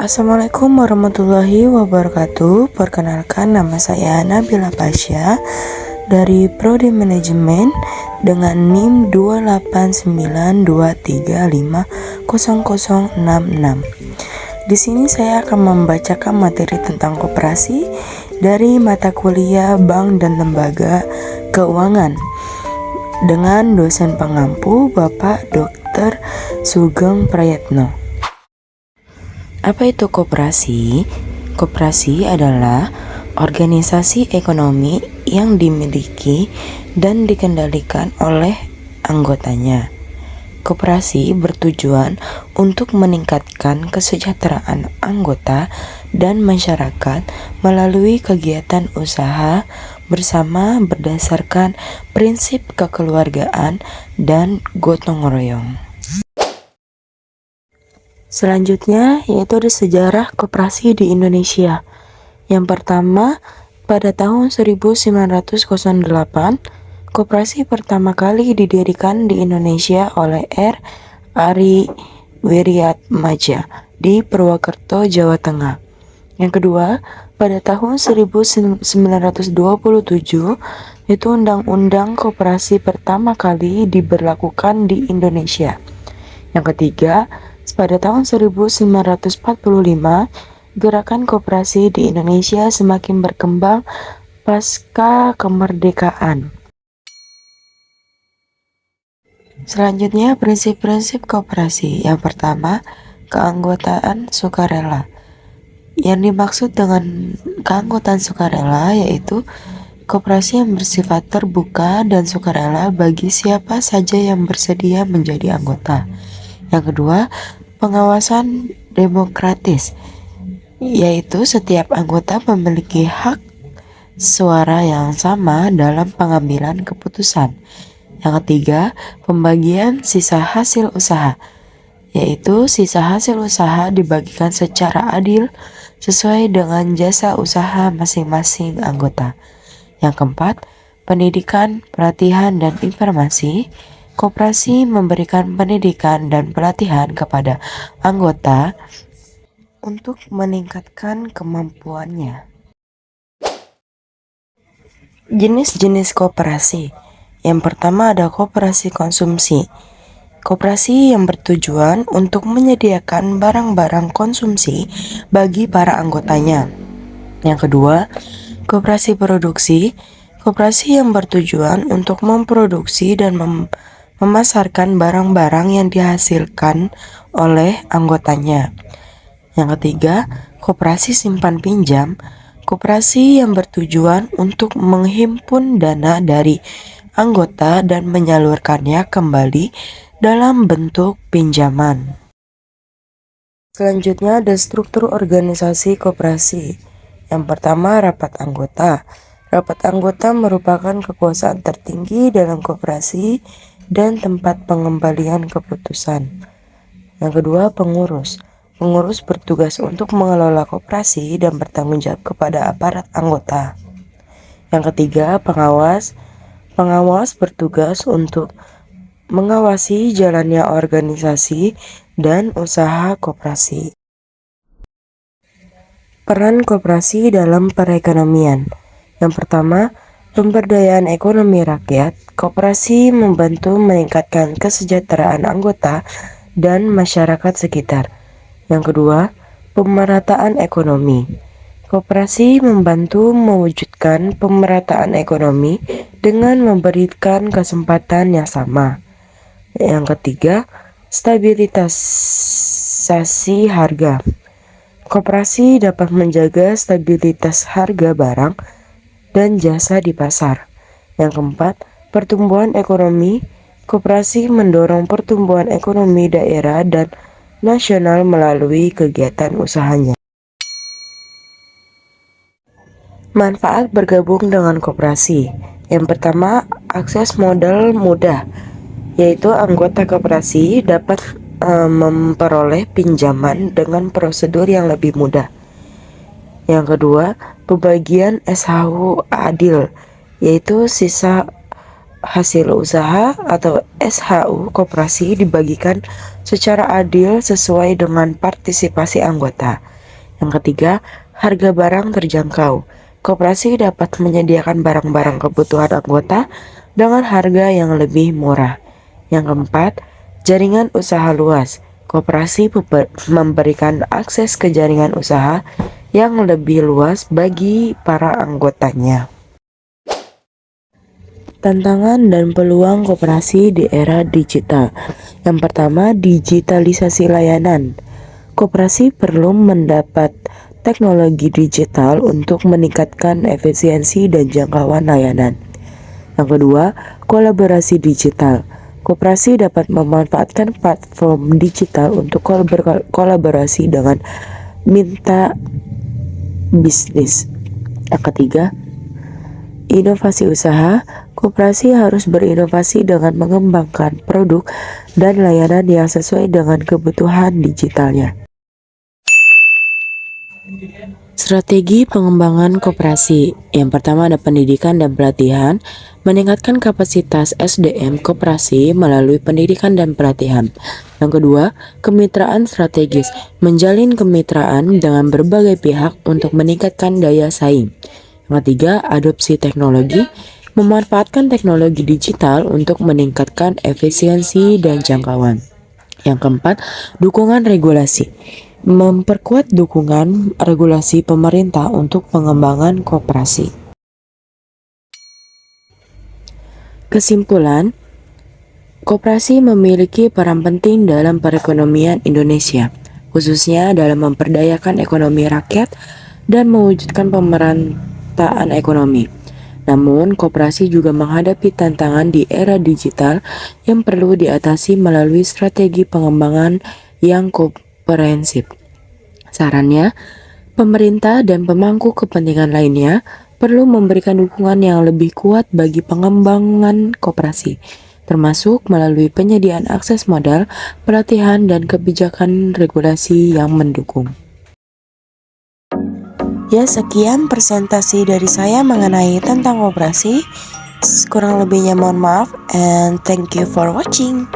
Assalamualaikum warahmatullahi wabarakatuh. Perkenalkan, nama saya Nabila Pasha dari Prodi Manajemen dengan NIM 28923500066. Di sini saya akan membacakan materi tentang koperasi dari mata kuliah Bank dan Lembaga Keuangan dengan dosen pengampu Bapak Dr. Sugeng Prayetno. Apa itu koperasi? Koperasi adalah organisasi ekonomi yang dimiliki dan dikendalikan oleh anggotanya. Koperasi bertujuan untuk meningkatkan kesejahteraan anggota dan masyarakat melalui kegiatan usaha bersama berdasarkan prinsip kekeluargaan dan gotong royong. Selanjutnya yaitu ada sejarah koperasi di Indonesia. Yang pertama, pada tahun 1908, koperasi pertama kali didirikan di Indonesia oleh R. Ari Wiryatmaja di Purwokerto, Jawa Tengah. Yang kedua, pada tahun 1927, itu Undang-Undang Koperasi pertama kali diberlakukan di Indonesia. Yang ketiga, pada tahun 1945, gerakan koperasi di Indonesia semakin berkembang pasca kemerdekaan. Selanjutnya, prinsip-prinsip koperasi. Yang pertama, keanggotaan sukarela. Yang dimaksud dengan keanggotaan sukarela yaitu koperasi yang bersifat terbuka dan sukarela bagi siapa saja yang bersedia menjadi anggota. Yang kedua, pengawasan demokratis, yaitu setiap anggota memiliki hak suara yang sama dalam pengambilan keputusan. Yang ketiga, pembagian sisa hasil usaha, yaitu sisa hasil usaha dibagikan secara adil sesuai dengan jasa usaha masing-masing anggota. Yang keempat, pendidikan, pelatihan, dan informasi. Koperasi memberikan pendidikan dan pelatihan kepada anggota untuk meningkatkan kemampuannya. Jenis-jenis koperasi. Yang pertama ada koperasi konsumsi. Koperasi yang bertujuan untuk menyediakan barang-barang konsumsi bagi para anggotanya. Yang kedua, koperasi produksi. Koperasi yang bertujuan untuk memproduksi dan memasarkan barang-barang yang dihasilkan oleh anggotanya. Yang ketiga, koperasi simpan pinjam. Koperasi yang bertujuan untuk menghimpun dana dari anggota dan menyalurkannya kembali dalam bentuk pinjaman. Selanjutnya ada struktur organisasi koperasi. Yang pertama, rapat anggota. Rapat anggota merupakan kekuasaan tertinggi dalam koperasi dan tempat pengembalian keputusan. Yang kedua, pengurus. Pengurus bertugas untuk mengelola koperasi dan bertanggung jawab kepada aparat anggota. Yang ketiga, pengawas. Pengawas bertugas untuk mengawasi jalannya organisasi dan usaha koperasi. Peran koperasi dalam perekonomian. Yang pertama, pemberdayaan ekonomi rakyat. Koperasi membantu meningkatkan kesejahteraan anggota dan masyarakat sekitar. Yang kedua, pemerataan ekonomi. Koperasi membantu mewujudkan pemerataan ekonomi dengan memberikan kesempatan yang sama. Yang ketiga, stabilisasi harga. Koperasi dapat menjaga stabilitas harga barang dan jasa di pasar. Yang keempat, pertumbuhan ekonomi. Koperasi mendorong pertumbuhan ekonomi daerah dan nasional melalui kegiatan usahanya. Manfaat bergabung dengan koperasi. Yang pertama, akses modal mudah, yaitu anggota koperasi dapat memperoleh pinjaman dengan prosedur yang lebih mudah. Yang kedua, pembagian SHU adil, yaitu sisa hasil usaha atau SHU koperasi dibagikan secara adil sesuai dengan partisipasi anggota. Yang ketiga, harga barang terjangkau. Koperasi dapat menyediakan barang-barang kebutuhan anggota dengan harga yang lebih murah. Yang keempat, jaringan usaha luas. Koperasi memberikan akses ke jaringan usaha yang lebih luas bagi para anggotanya. Tantangan dan peluang koperasi di era digital. Yang pertama, digitalisasi layanan. Koperasi perlu mendapat teknologi digital untuk meningkatkan efisiensi dan jangkauan layanan. Yang kedua, kolaborasi digital. Koperasi dapat memanfaatkan platform digital untuk kolaborasi dengan minta bisnis. Yang ketiga, inovasi usaha. Koperasi harus berinovasi dengan mengembangkan produk dan layanan yang sesuai dengan kebutuhan digitalnya. Strategi pengembangan koperasi. Yang pertama ada pendidikan dan pelatihan, meningkatkan kapasitas SDM koperasi melalui pendidikan dan pelatihan. Yang kedua, kemitraan strategis, menjalin kemitraan dengan berbagai pihak untuk meningkatkan daya saing. Yang ketiga, adopsi teknologi, memanfaatkan teknologi digital untuk meningkatkan efisiensi dan jangkauan. Yang keempat, dukungan regulasi. Memperkuat dukungan regulasi pemerintah untuk pengembangan koperasi. Kesimpulan, koperasi memiliki peran penting dalam perekonomian Indonesia, khususnya dalam memperdayakan ekonomi rakyat dan mewujudkan pemerataan ekonomi. Namun, koperasi juga menghadapi tantangan di era digital yang perlu diatasi melalui strategi pengembangan yang komprehensif. Sarannya, pemerintah dan pemangku kepentingan lainnya perlu memberikan dukungan yang lebih kuat bagi pengembangan koperasi, termasuk melalui penyediaan akses modal, pelatihan, dan kebijakan regulasi yang mendukung. Ya, sekian presentasi dari saya mengenai tentang koperasi. Kurang lebihnya mohon maaf, and thank you for watching.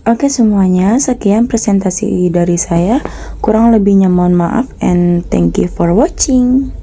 Oke semuanya, sekian presentasi dari saya. Kurang lebihnya mohon maaf and thank you for watching.